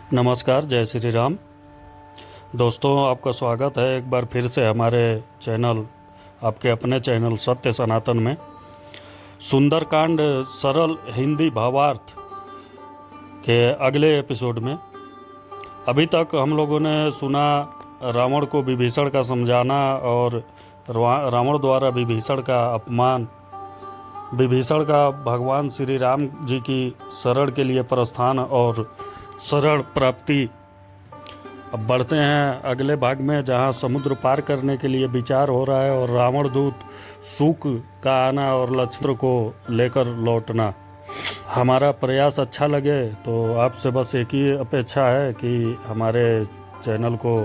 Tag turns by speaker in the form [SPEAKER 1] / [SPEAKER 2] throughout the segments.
[SPEAKER 1] नमस्कार, जय श्री राम। दोस्तों, आपका स्वागत है एक बार फिर से हमारे चैनल, आपके अपने चैनल सत्य सनातन में। सुंदरकांड सरल हिंदी भावार्थ के अगले एपिसोड में अभी तक हम लोगों ने सुना रावण को विभीषण का समझाना और रावण द्वारा विभीषण का अपमान, विभीषण का भगवान श्री राम जी की शरण के लिए प्रस्थान और शरण प्राप्ति। अब बढ़ते हैं अगले भाग में, जहां समुद्र पार करने के लिए विचार हो रहा है और रावण दूत सूक का आना और लक्ष्मण को लेकर लौटना। हमारा प्रयास अच्छा लगे तो आपसे बस एक ही अपेक्षा है कि हमारे चैनल को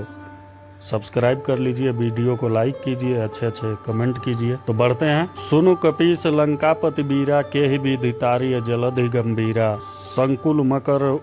[SPEAKER 1] सब्सक्राइब कर लीजिए, वीडियो को लाइक कीजिए, अच्छे अच्छे कमेंट कीजिए। तो बढ़ते हैं। सुनु कपीस लंकापति बीरा के ही विधि तारिय जलधि गंभीरा संकुल मकर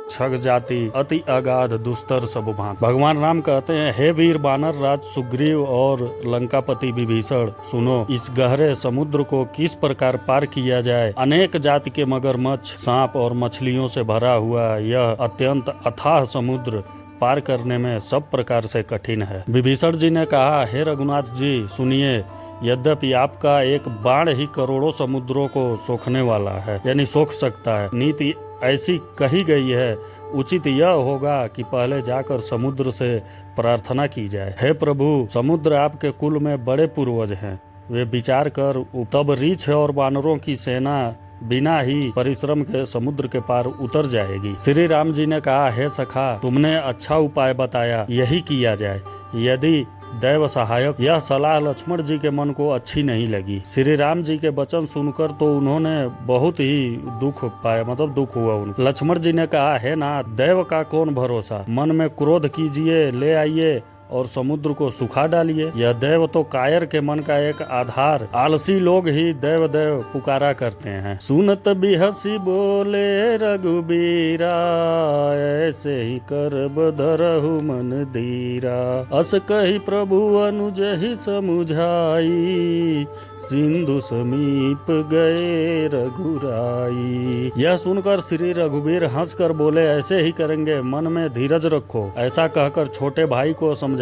[SPEAKER 1] छग जाति अति अगाध दुस्तर सब भांत। भगवान राम कहते हैं, हे वीर बानर राज सुग्रीव और लंकापति विभीषण, सुनो, इस गहरे समुद्र को किस प्रकार पार किया जाए। अनेक जाति के मगरमच्छ, सांप और मछलियों से भरा हुआ यह अत्यंत अथाह समुद्र पार करने में सब प्रकार से कठिन है। विभीषण जी ने कहा, हे रघुनाथ जी सुनिए, यद्यपि आपका एक बाण ही करोड़ों समुद्रों को सोखने वाला है, यानी सोख सकता है। नीति ऐसी कही गई है, उचित यह होगा कि पहले जाकर समुद्र से प्रार्थना की जाए। हे प्रभु, समुद्र आपके कुल में बड़े पूर्वज हैं, वे विचार कर तब रीछ और वानरों की सेना बिना ही परिश्रम के समुद्र के पार उतर जाएगी। श्री राम जी ने कहा, हे सखा, तुमने अच्छा उपाय बताया, यही किया जाए। यदि दैव सहायक। यह सलाह लक्ष्मण जी के मन को अच्छी नहीं लगी। श्री राम जी के वचन सुनकर तो उन्होंने बहुत ही दुख पाया, मतलब दुख हुआ उनको। लक्ष्मण जी ने कहा, हे नाथ, दैव का कौन भरोसा, मन में क्रोध कीजिए, ले आइए और समुद्र को सुखा डालिए। यह देव तो कायर के मन का एक आधार, आलसी लोग ही देव देव पुकारा करते हैं। सुनत बिहसी बोले रघुबीरा, ऐसे ही करब धरहु मन धीरा। अस कही प्रभु अनुज ही समुझाई, सिंधु समीप गए रघुराई। यह सुनकर श्री रघुबीर हंसकर बोले, ऐसे ही करेंगे, मन में धीरज रखो। ऐसा कहकर छोटे भाई को समझाकर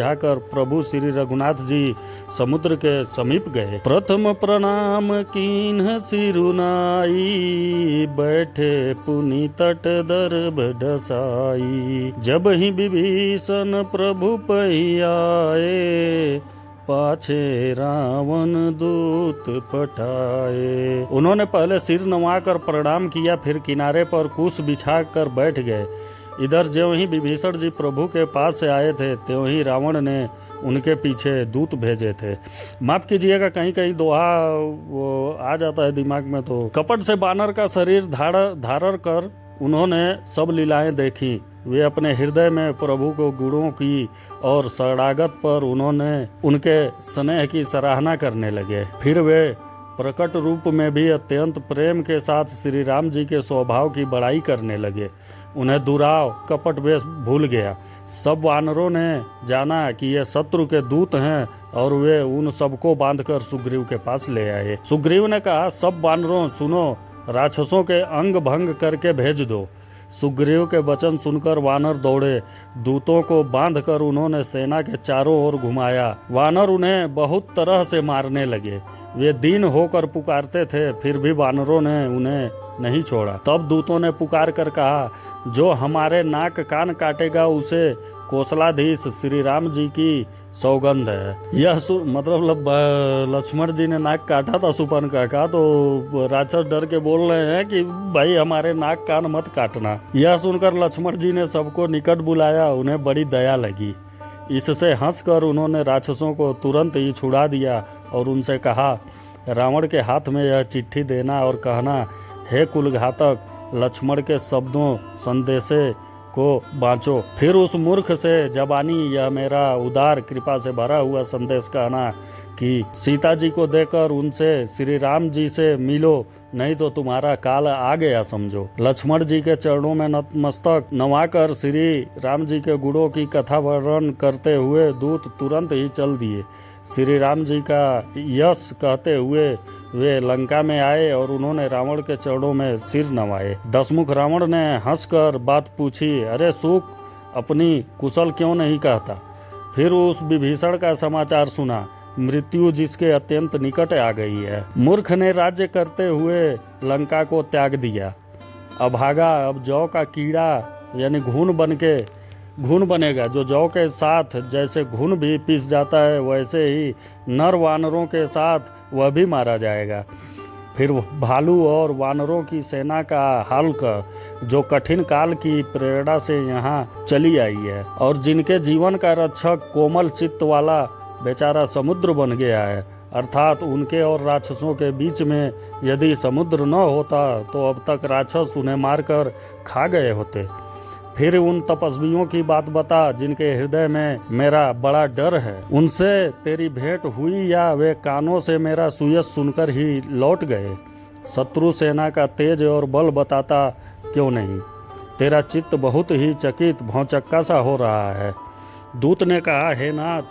[SPEAKER 1] प्रभु श्री रघुनाथ जी समुद्र के समीप गए। प्रथम प्रणाम कीन्ह सिरुनाई, बैठे पुनि तट दर्भ डसाई। जब ही विभीषण प्रभु पहियाए, पाछे रावण दूत पठाए। उन्होंने पहले सिर नवाकर प्रणाम किया, फिर किनारे पर कुश बिछाकर बैठ गए। इधर ज्यों ही विभीषण जी प्रभु के पास से आए थे, त्यों ही रावण ने उनके पीछे दूत भेजे थे। माफ कीजिएगा, कहीं कहीं दोहा वो आ जाता है दिमाग में। तो कपट से बानर का शरीर धारण कर उन्होंने सब लीलाएं देखी। वे अपने हृदय में प्रभु को गुणों की और शरणागत पर उन्होंने उनके स्नेह की सराहना करने लगे। फिर वे प्रकट रूप में भी अत्यंत प्रेम के साथ श्री राम जी के स्वभाव की बड़ाई करने लगे। उन्हें दुराव कपट वेश भूल गया। सब वानरों ने जाना कि ये शत्रु के दूत हैं और वे उन सबको बांधकर सुग्रीव के पास ले आए। सुग्रीव ने कहा, सब वानरों सुनो, राक्षसों के अंग भंग करके भेज दो। सुग्रीव के वचन सुनकर वानर दौड़े। दूतों को बांधकर उन्होंने सेना के चारों ओर घुमाया। वानर उन्हें बहुत तरह से मारने लगे। वे दीन होकर पुकारते थे, फिर भी वानरों ने उन्हें नहीं छोड़ा। तब दूतों ने पुकार कर कहा, जो हमारे नाक कान काटेगा उसे कौशलाधीश श्री राम जी की सौगंध है। यह मतलब लक्ष्मण जी ने नाक काटा था सुपन का, तो राक्षस डर के बोल रहे हैं कि भाई हमारे नाक कान मत काटना। यह सुनकर लक्ष्मण जी ने सबको निकट बुलाया, उन्हें बड़ी दया लगी। इससे हंसकर उन्होंने राक्षसों को तुरंत ही छुड़ा दिया और उनसे कहा, रावण के हाथ में यह चिट्ठी देना और कहना, हे कुलघातक, लक्ष्मण के शब्दों संदेशे को बाँचो। फिर उस मूर्ख से जबानी यह मेरा उदार कृपा से भरा हुआ संदेश कहना कि सीता जी को देकर उनसे श्री राम जी से मिलो, नहीं तो तुम्हारा काल आ गया समझो। लक्ष्मण जी के चरणों में नतमस्तक नवाकर श्री राम जी के गुणों की कथा वर्णन करते हुए दूत तुरंत ही चल दिए। श्री राम जी का यश कहते हुए वे लंका में आए और उन्होंने रावण के चरणों में सिर नवाए। दशमुख रावण ने हंसकर बात पूछी, अरे सुख, अपनी कुशल क्यों नहीं कहता? फिर उस विभीषण का समाचार सुना, मृत्यु जिसके अत्यंत निकट आ गई है। मूर्ख ने राज्य करते हुए लंका को त्याग दिया, अभागा अब जौ का कीड़ा यानी घुन बनेगा। जो जौ के साथ जैसे घुन भी पिस जाता है, वैसे ही नर वानरों के साथ वह भी मारा जाएगा। फिर भालू और वानरों की सेना का हल्क, जो कठिन काल की प्रेरणा से यहाँ चली आई है और जिनके जीवन का रक्षक कोमल चित्त वाला बेचारा समुद्र बन गया है, अर्थात उनके और राक्षसों के बीच में यदि समुद्र न होता तो अब तक राक्षस उन्हें मारकर खा गए होते। फिर उन तपस्वियों की बात बता जिनके हृदय में मेरा बड़ा डर है। उनसे तेरी भेंट हुई या वे कानों से मेरा सुयश सुनकर ही लौट गए? शत्रु सेना का तेज और बल बताता क्यों नहीं? तेरा चित्त बहुत ही चकित भौचक्का सा हो रहा है। दूत ने कहा, हे नाथ,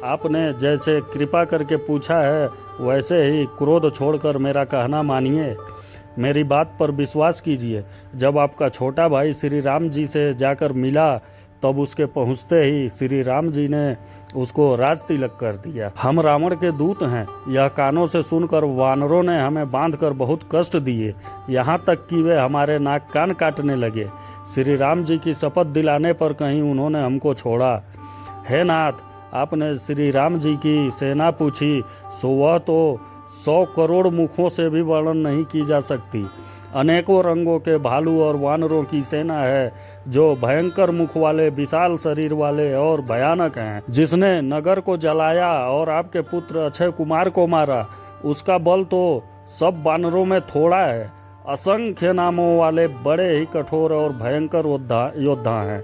[SPEAKER 1] आपने जैसे कृपा करके पूछा है वैसे ही क्रोध छोड़कर मेरा कहना मानिए, मेरी बात पर विश्वास कीजिए। जब आपका छोटा भाई श्री राम जी से जाकर मिला तब उसके पहुँचते ही श्री राम जी ने उसको राज तिलक कर दिया। हम रावण के दूत हैं, यह कानों से सुनकर वानरों ने हमें बांधकर बहुत कष्ट दिए, यहाँ तक कि वे हमारे नाक कान काटने लगे। श्री राम जी की शपथ दिलाने पर कहीं उन्होंने हमको छोड़ा। हे नाथ, आपने श्री राम जी की सेना पूछी सो वह तो 100 करोड़ मुखों से भी वर्णन नहीं की जा सकती। अनेकों रंगों के भालू और वानरों की सेना है, जो भयंकर मुख वाले, विशाल शरीर वाले और भयानक हैं। जिसने नगर को जलाया और आपके पुत्र अक्षय कुमार को मारा, उसका बल तो सब वानरों में थोड़ा है। असंख्य नामों वाले बड़े ही कठोर और भयंकर योद्धा हैं।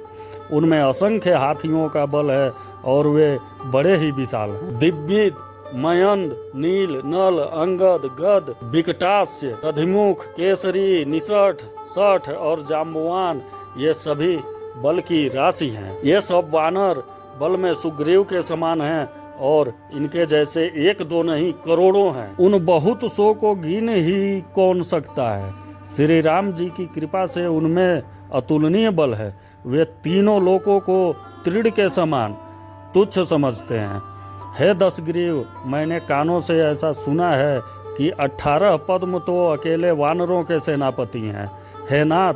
[SPEAKER 1] उनमें असंख्य हाथियों का बल है और वे बड़े ही विशाल हैं। दिव्य, मयंद, नील, नल, अंगद, गद, विकटास्य, दधिमुख, केसरी, निषठ, सठ और जाम्बवान, ये सभी बल की राशि हैं। ये सब वानर बल में सुग्रीव के समान हैं और इनके जैसे एक दो नहीं करोड़ों हैं। उन बहुत सौ को गिन ही कौन सकता है। श्री राम जी की कृपा से उनमें अतुलनीय बल है। वे तीनों लोकों को तृण के समान तुच्छ समझते हैं। हे दशग्रीव, मैंने कानों से ऐसा सुना है कि 18 पद्म तो अकेले वानरों के सेनापति हैं। हे नाथ,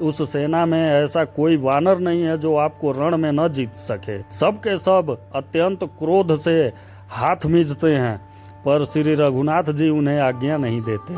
[SPEAKER 1] उस सेना में ऐसा कोई वानर नहीं है जो आपको रण में न जीत सके। सब के सब अत्यंत क्रोध से हाथ मींचते हैं, पर श्री रघुनाथ जी उन्हें आज्ञा नहीं देते।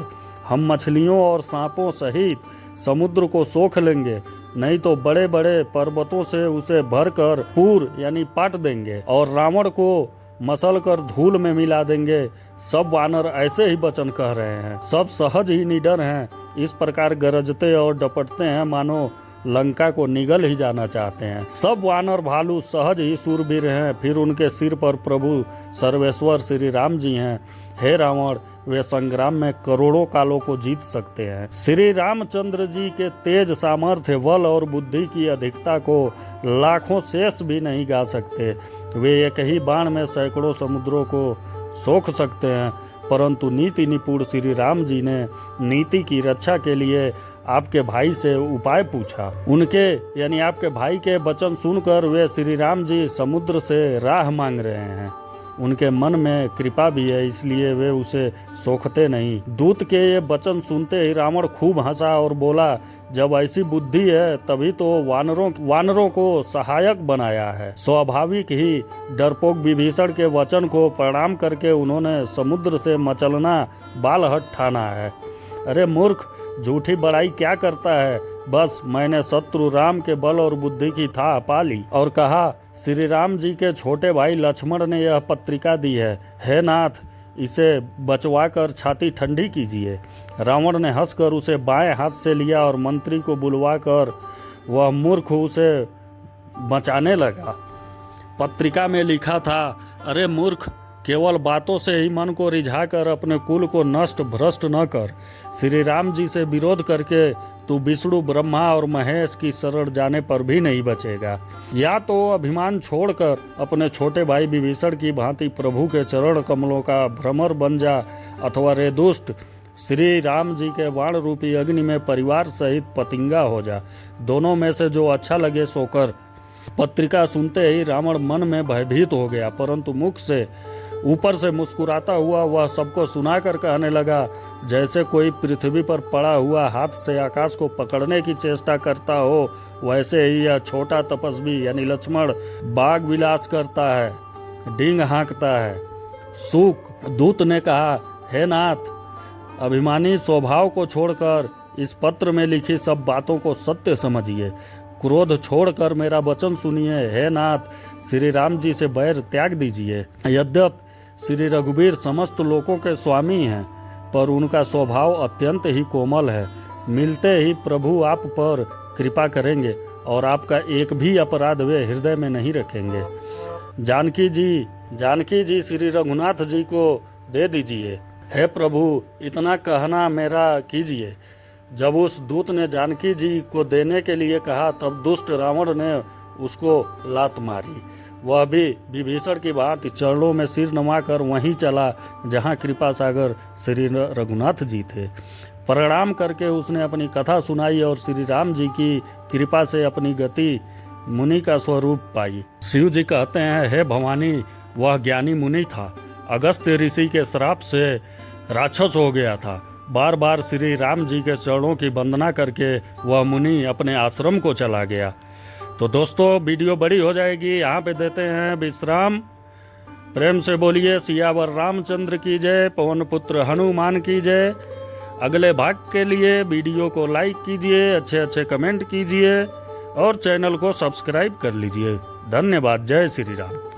[SPEAKER 1] हम मछलियों और सांपों सहित समुद्र को सोख लेंगे, नहीं तो बड़े बड़े पर्वतों से उसे भरकर पूर यानी पाट देंगे और रावण को मसल कर धूल में मिला देंगे। सब वानर ऐसे ही वचन कह रहे हैं। सब सहज ही निडर हैं, इस प्रकार गरजते और डपटते हैं मानो लंका को निगल ही जाना चाहते हैं। सब वानर भालू सहज ही सूरवीर हैं, फिर उनके सिर पर प्रभु सर्वेश्वर श्री राम जी हैं। हे रावण, वे संग्राम में करोड़ों कालों को जीत सकते हैं। श्री रामचंद्र जी के तेज, सामर्थ्य, बल और बुद्धि की अधिकता को लाखों शेष भी नहीं गा सकते। वे एक ही बाण में सैकड़ों समुद्रों को सोख सकते हैं, परंतु नीति निपुण श्री राम जी ने नीति की रक्षा के लिए आपके भाई से उपाय पूछा। उनके यानी आपके भाई के वचन सुनकर वे श्री राम जी समुद्र से राह मांग रहे हैं। उनके मन में कृपा भी है, इसलिए वे उसे सोखते नहीं। दूत के ये वचन सुनते ही रावण खूब हंसा और बोला, जब ऐसी बुद्धि है तभी तो वानरों को सहायक बनाया है। स्वाभाविक ही डरपोक विभीषण के वचन को प्रणाम करके उन्होंने समुद्र से मचलना बालहट ठाना है। अरे मूर्ख, झूठी बड़ाई क्या करता है? बस मैंने शत्रु राम के बल और बुद्धि की था पा ली। और कहा, श्री राम जी के छोटे भाई लक्ष्मण ने यह पत्रिका दी है। हे नाथ, इसे बचवा कर छाती ठंडी कीजिए। रावण ने हंसकर उसे बाएं हाथ से लिया और मंत्री को बुलवाकर वह मूर्ख उसे बचाने लगा। पत्रिका में लिखा था, अरे मूर्ख, केवल बातों से ही मन को रिझाकर अपने कुल को नष्ट भ्रष्ट न कर। श्री राम जी से विरोध करके तू विष्णु ब्रह्मा और महेश की शरण जाने पर भी नहीं बचेगा। या तो अभिमान छोड़कर अपने छोटे भाई विभीषण की भांति प्रभु के चरण कमलों का भ्रमर बन जा, अथवा रे दुष्ट श्री राम जी के बाण रूपी अग्नि में परिवार सहित पतिंगा हो जा। दोनों में से जो अच्छा लगे सो कर। पत्रिका सुनते ही रावण मन में भयभीत हो गया, परंतु मुख से ऊपर से मुस्कुराता हुआ वह सबको सुनाकर कहने लगा, जैसे कोई पृथ्वी पर पड़ा हुआ हाथ से आकाश को पकड़ने की चेष्टा करता हो, वैसे ही यह छोटा तपस्वी यानी लक्ष्मण बाग विलास करता है, डींग हाँकता है। सूक दूत ने कहा, हे नाथ, अभिमानी स्वभाव को छोड़कर इस पत्र में लिखी सब बातों को सत्य समझिए। क्रोध छोड़कर मेरा वचन सुनिए। हे नाथ, श्री राम जी से बैर त्याग दीजिए। यद्यपि श्री रघुवीर समस्त लोकों के स्वामी हैं, पर उनका स्वभाव अत्यंत ही कोमल है। मिलते ही प्रभु आप पर कृपा करेंगे और आपका एक भी अपराध वे हृदय में नहीं रखेंगे। जानकी जी श्री रघुनाथ जी को दे दीजिए। हे प्रभु, इतना कहना मेरा कीजिए। जब उस दूत ने जानकी जी को देने के लिए कहा, तब दुष्ट रावण ने उसको लात मारी। वह भी विभीषण की भांति चरणों में सिर नवाकर वहीं चला जहां कृपा सागर श्री रघुनाथ जी थे। प्रणाम करके उसने अपनी कथा सुनाई और श्री राम जी की कृपा से अपनी गति मुनि का स्वरूप पाई। शिव जी कहते हैं, हे भवानी, वह ज्ञानी मुनि था। अगस्त्य ऋषि के श्राप से राक्षस हो गया था। बार बार श्री राम जी के चरणों की वंदना करके वह मुनि अपने आश्रम को चला गया। तो दोस्तों, वीडियो बड़ी हो जाएगी, यहाँ पे देते हैं विश्राम। प्रेम से बोलिए सियावर रामचंद्र की जय, पवन पुत्र हनुमान की जय। अगले भाग के लिए वीडियो को लाइक कीजिए, अच्छे कमेंट कीजिए और चैनल को सब्सक्राइब कर लीजिए। धन्यवाद। जय श्री राम।